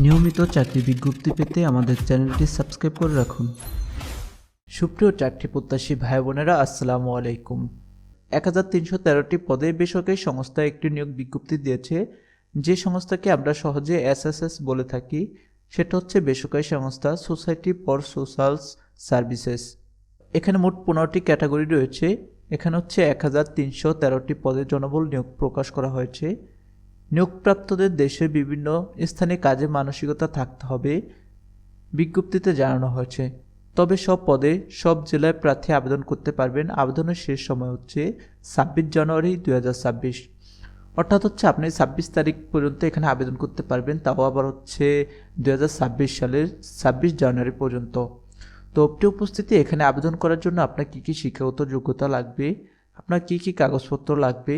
নিয়মিত চাকরি বিজ্ঞপ্তি পেতে আমাদের চ্যানেলটি সাবস্ক্রাইব করে রাখুন। সুপ্রিয় চাকরি প্রত্যাশী ভাই বোনেরা, আসসালামু আলাইকুম। 1313টি পদে বেসরকারি সংস্থা একটি নিয়োগ বিজ্ঞপ্তি দিয়েছে। যে সংস্থাকে আমরা সহজে এসএসএস বলে থাকি সেটা হচ্ছে বেসরকারি সংস্থা সোসাইটি ফর সোশ্যাল সার্ভিসেস। এখানে মোট 15টি ক্যাটাগরি রয়েছে। এখানে হচ্ছে 1313টি পদে জনবল নিয়োগ প্রকাশ করা হয়েছে। নিয়োগপ্রাপ্তদের দেশের বিভিন্ন স্থানে কাজে মানসিকতা থাকতে হবে বিজ্ঞপ্তিতে জানানো হয়েছে। তবে সব পদে সব জেলায় প্রার্থী আবেদন করতে পারবেন। আবেদনের শেষ সময় হচ্ছে 26 জানুয়ারি 2026, অর্থাৎ হচ্ছে আপনি 26 তারিখ পর্যন্ত এখানে আবেদন করতে পারবেন, তাও আবার হচ্ছে 2026 সালের 26 জানুয়ারি পর্যন্ত। তো প্রিয় উপস্থিতি, এখানে আবেদন করার জন্য আপনার কী কী শিক্ষাগত যোগ্যতা লাগবে, আপনার কী কী কাগজপত্র লাগবে,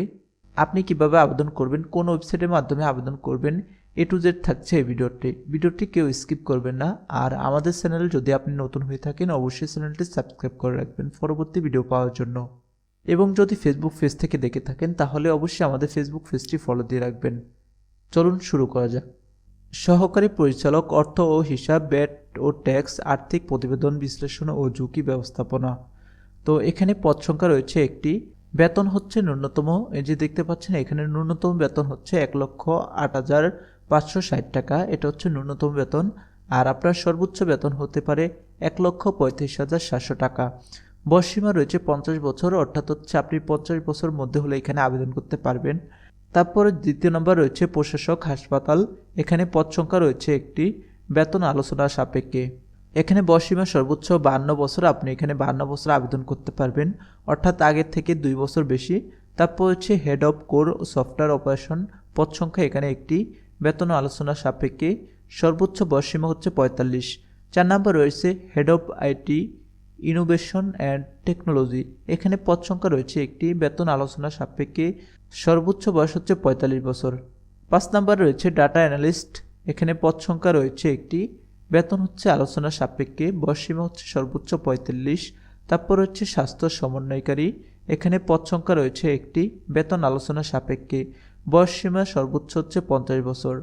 আপনি কিভাবে আবেদন করবেন, কোন ওয়েবসাইটের মাধ্যমে আবেদন করবেন, A to Z থাকছে এই ভিডিওটি কেউ স্কিপ করবেন না। আর আমাদের চ্যানেল যদি আপনি নতুন হয়ে থাকেন অবশ্যই চ্যানেলটি সাবস্ক্রাইব করে রাখবেন পরবর্তী ভিডিও পাওয়ার জন্য। এবং যদি ফেসবুক পেজ থেকে দেখে থাকেন তাহলে অবশ্যই আমাদের ফেসবুক পেজটি ফলো দিয়ে রাখবেন। চলুন শুরু করা যাক। সহকারী পরিচালক, অর্থ ও হিসাব, ব্যাট ও ট্যাক্স, আর্থিক প্রতিবেদন বিশ্লেষণ ও ঝুঁকি ব্যবস্থাপনা। তো এখানে পদ সংখ্যা রয়েছে একটি। বেতন হচ্ছে ন্যূনতম, এই যে দেখতে পাচ্ছেন এখানে ন্যূনতম বেতন হচ্ছে 1,08,560 টাকা, এটা হচ্ছে ন্যূনতম বেতন। আর আপনার সর্বোচ্চ বেতন হতে পারে 1,35,700 টাকা। বয়সসীমা রয়েছে 50 বছর, অর্থাৎ হচ্ছে আপনি 50 বছর মধ্যে হলে এখানে আবেদন করতে পারবেন। তারপরে দ্বিতীয় নম্বর রয়েছে প্রশাসক হাসপাতাল। এখানে পদ সংখ্যা রয়েছে একটি। বেতন আলোচনা সাপেক্ষে। এখানে বয়সসীমা সর্বোচ্চ 52 বছর, আপনি এখানে 52 বছর আবেদন করতে পারবেন, অর্থাৎ আগের থেকে 2 বছর বেশি। তারপর হচ্ছে head of core software operation, পদ সংখ্যা এখানে একটি। বেতন আলোচনা সাপেক্ষে। সর্বোচ্চ বয়সসীমা হচ্ছে 45। 4 নম্বর রয়েছে head of IT innovation and technology. এখানে পদ সংখ্যা রয়েছে একটি। বেতন আলোচনা সাপেক্ষে। সর্বোচ্চ বয়স হচ্ছে 45 বছর। 5 নম্বর রয়েছে ডাটা অ্যানালিস্ট। এখানে পদ সংখ্যা রয়েছে একটি। বেতন হচ্ছে আলোচনা সাপেক্ষে। বয়সসীমা হচ্ছে সর্বোচ্চ 45। তারপর হচ্ছে স্বাস্থ্য সমন্বয়কারী। এখানে পদ সংখ্যা রয়েছে একটি। বেতন আলোচনা সাপেক্ষে। বয়সসীমা সর্বোচ্চ হচ্ছে 50 বছর।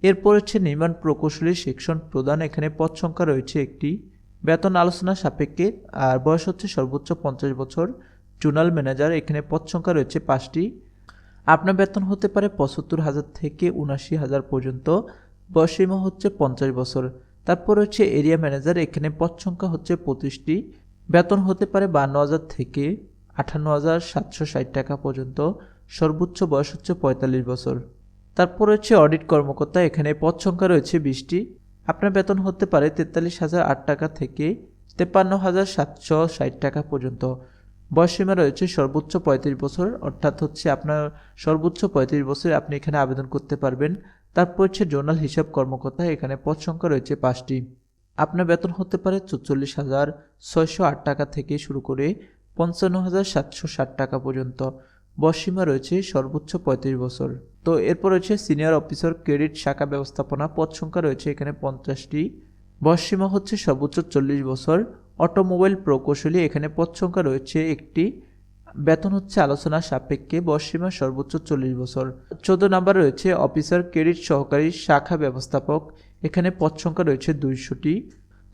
এরপর হচ্ছে নির্মাণ প্রকৌশলী সেকশন প্রদান। এখানে পদ সংখ্যা রয়েছে একটি। বেতন আলোচনা সাপেক্ষে। আর বয়স হচ্ছে সর্বোচ্চ 50 বছর। Zonal manager. এখানে পদ সংখ্যা রয়েছে 5টি। আপনার বেতন হতে পারে 75,000 থেকে 79,000 পর্যন্ত। বয়সসীমা হচ্ছে 50 বছর। তারপর হচ্ছে এরিয়া ম্যানেজার। এখানে পদ সংখ্যা হচ্ছে 25টি। বেতন হতে পারে 52,000 থেকে 58,760 টাকা পর্যন্ত। সর্বোচ্চ বয়স হচ্ছে 45 বছর। তারপর হচ্ছে অডিট কর্মকর্তা। এখানে পদ সংখ্যা রয়েছে 20টি। আপনার বেতন হতে পারে 43,008 টাকা থেকে 53,760 টাকা পর্যন্ত। বয়সসীমা রয়েছে সর্বোচ্চ 35 বছর, অর্থাৎ হচ্ছে আপনার সর্বোচ্চ 35 বছরে আপনি এখানে আবেদন করতে পারবেন। তারপর হচ্ছে জোনাল হিসাব কর্মকর্তা। এখানে পদ সংখ্যা রয়েছে 5টি। আপনার বেতন হতে পারে 44,608 টাকা থেকে শুরু করে 55,760 টাকা পর্যন্ত। বয়সসীমা রয়েছে সর্বোচ্চ 35 বছর। তো এরপর রয়েছে সিনিয়র অফিসার ক্রেডিট শাখা ব্যবস্থাপনা। পদ সংখ্যা রয়েছে এখানে 50টি। বয়সসীমা হচ্ছে সর্বোচ্চ 40 বছর। অটোমোবাইল প্রকৌশলী। এখানে পদ সংখ্যা রয়েছে একটি। বেতন হচ্ছে আলোচনা সাপেক্ষে। বয়সসীমা সর্বোচ্চ 40 বছর। 14 নম্বর রয়েছে অফিসার ক্রেডিট সহকারী শাখা ব্যবস্থাপক। এখানে পদ সংখ্যা রয়েছে 200টি।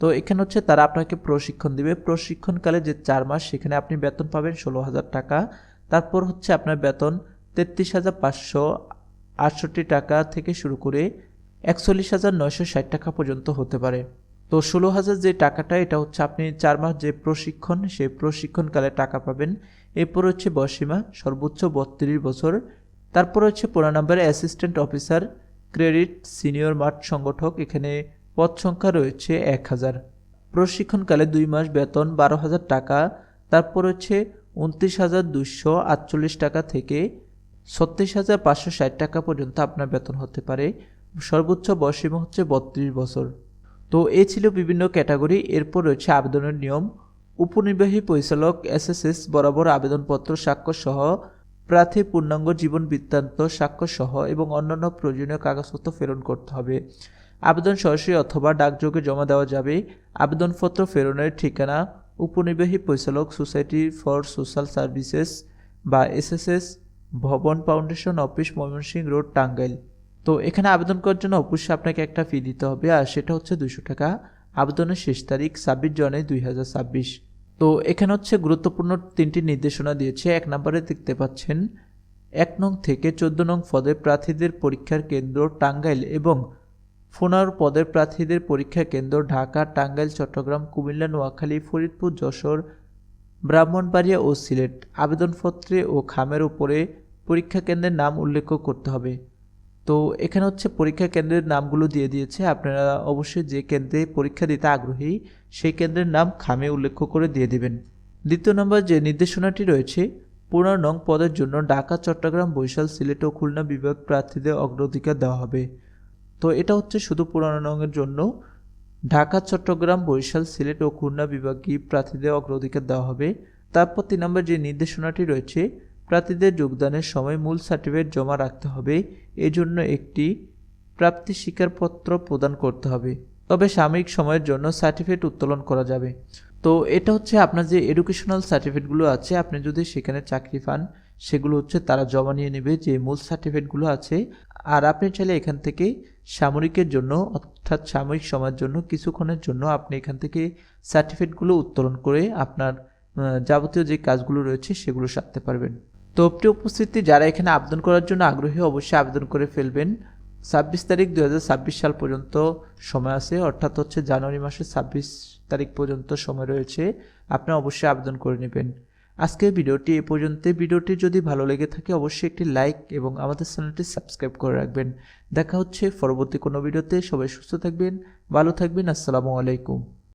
তো এখানে হচ্ছে তারা আপনাকে প্রশিক্ষণ দিবে। প্রশিক্ষণকালে যে 4 মাস সেখানে আপনি বেতন পাবেন 16,000 টাকা। তারপর হচ্ছে আপনার বেতন 33,568 টাকা থেকে শুরু করে 41,960 টাকা পর্যন্ত হতে পারে। তো 16,000 যে টাকাটা, এটা হচ্ছে আপনি 4 মাস যে প্রশিক্ষণ, সেই প্রশিক্ষণকালে টাকা পাবেন। এরপর হচ্ছে বয়সসীমা সর্বোচ্চ 32 বছর। তারপর হচ্ছে 15 নম্বরে অ্যাসিস্ট্যান্ট অফিসার ক্রেডিট সিনিয়র মাঠ সংগঠক। এখানে পদ সংখ্যা রয়েছে 1000। প্রশিক্ষণকালে 2 মাস, বেতন 12,000 টাকা। তারপর হচ্ছে 29,248 টাকা থেকে 36,560 টাকা পর্যন্ত আপনার বেতন হতে পারে। সর্বোচ্চ বয়সসীমা হচ্ছে 32 বছর। তো এই ছিল বিভিন্ন ক্যাটাগরি। এরপর রয়েছে আবেদনের নিয়ম। উপনির্বাহী পরিচালক এসএসএস বরাবর আবেদনপত্র স্বাক্ষর সহ, প্রার্থীর পূর্ণাঙ্গ জীবন বৃত্তান্ত স্বাক্ষর সহ এবং অন্যান্য প্রয়োজনীয় কাগজপত্র প্রেরণ করতে হবে। আবেদন সরাসরি অথবা ডাকযোগে জমা দেওয়া যাবে। আবেদনপত্র প্রেরণের ঠিকানা উপনির্বাহী পরিচালক সোসাইটি ফর সোশ্যাল সার্ভিসেস বা এসএসএস, ভবন foundation office, Mymensingh road, Tangail. তো তো এখানে আবেদন করার জন্য অবশ্যই আপনাকে একটা ফি দিতে হবে, আর সেটা হচ্ছে 200 টাকা। আবেদনের শেষ তারিখ 26 জানুয়ারি 2026। তো এখানে হচ্ছে গুরুত্বপূর্ণ 3টি নির্দেশনা দিয়েছে। 1 নম্বরে দেখতে পাচ্ছেন 1 নং থেকে 14 নং পদের প্রার্থীদের পরীক্ষার কেন্দ্র টাঙ্গাইল এবং 15 পদের প্রার্থীদের পরীক্ষা কেন্দ্র ঢাকা, টাঙ্গাইল, চট্টগ্রাম, কুমিল্লা, নোয়াখালী, ফরিদপুর, যশোর, ব্রাহ্মণবাড়িয়া ও সিলেট। আবেদনপত্রে ও খামের উপরে পরীক্ষা কেন্দ্রের নাম উল্লেখ করতে হবে। তো এখানে হচ্ছে পরীক্ষা কেন্দ্রের নামগুলো দিয়ে দিয়েছে। আপনারা অবশ্যই যে কেন্দ্রে পরীক্ষা দিতে আগ্রহী সেই কেন্দ্রের নাম খামে উল্লেখ করে দিয়ে দিবেন। 2 নম্বর যে নির্দেশনাটি রয়েছে, 15 নং পদের জন্য ঢাকা, চট্টগ্রাম, বরিশাল, সিলেট ও খুলনা বিভাগ প্রার্থীদের অগ্রাধিকার দেওয়া হবে। তো এটা হচ্ছে শুধু 15 নংয়ের জন্য ঢাকা, চট্টগ্রাম, বরিশাল, সিলেট ও খুলনা বিভাগীয় প্রার্থীদের অগ্রাধিকার দেওয়া হবে। তারপর 3 নম্বর যে নির্দেশনাটি রয়েছে, প্রার্থীদের যোগদানের সময় মূল সার্টিফিকেট জমা রাখতে হবে। এজন্য একটি প্রাপ্তি স্বীকারপত্র প্রদান করতে হবে, তবে সাময়িক সময়ের জন্য সার্টিফিকেট উত্তোলন করা যাবে। তো এটা হচ্ছে আপনার যে এডুকেশনাল সার্টিফিকেটগুলো আছে, আপনি যদি সেখানে চাকরি পান সেগুলো হচ্ছে তারা জমা নিয়ে নেবে, যে মূল সার্টিফিকেটগুলো আছে। আর আপনি চাইলে এখান থেকে সামরিকের জন্য, অর্থাৎ সাময়িক সময়ের জন্য কিছুক্ষণের জন্য আপনি এখান থেকে সার্টিফিকেটগুলো উত্তোলন করে আপনার যাবতীয় যে কাজগুলো রয়েছে সেগুলো সারতে পারবেন। তো প্রিয় উপস্থিতি, যারা এখানে আবেদন করার জন্য আগ্রহী অবশ্যই আবেদন করে ফেলবেন। 26 তারিখ 2026 সাল পর্যন্ত সময় আছে, অর্থাৎ হচ্ছে জানুয়ারি মাসের 26 তারিখ পর্যন্ত সময় রয়েছে। আপনি অবশ্যই আবেদন করে নেবেন। আজকের ভিডিওটি এ পর্যন্ত। ভিডিওটি যদি ভালো লেগে থাকে অবশ্যই একটি লাইক এবং আমাদের চ্যানেলটি সাবস্ক্রাইব করে রাখবেন। দেখা হচ্ছে পরবর্তী কোনো ভিডিওতে। সবাই সুস্থ থাকবেন, ভালো থাকবেন। আসসালামু আলাইকুম।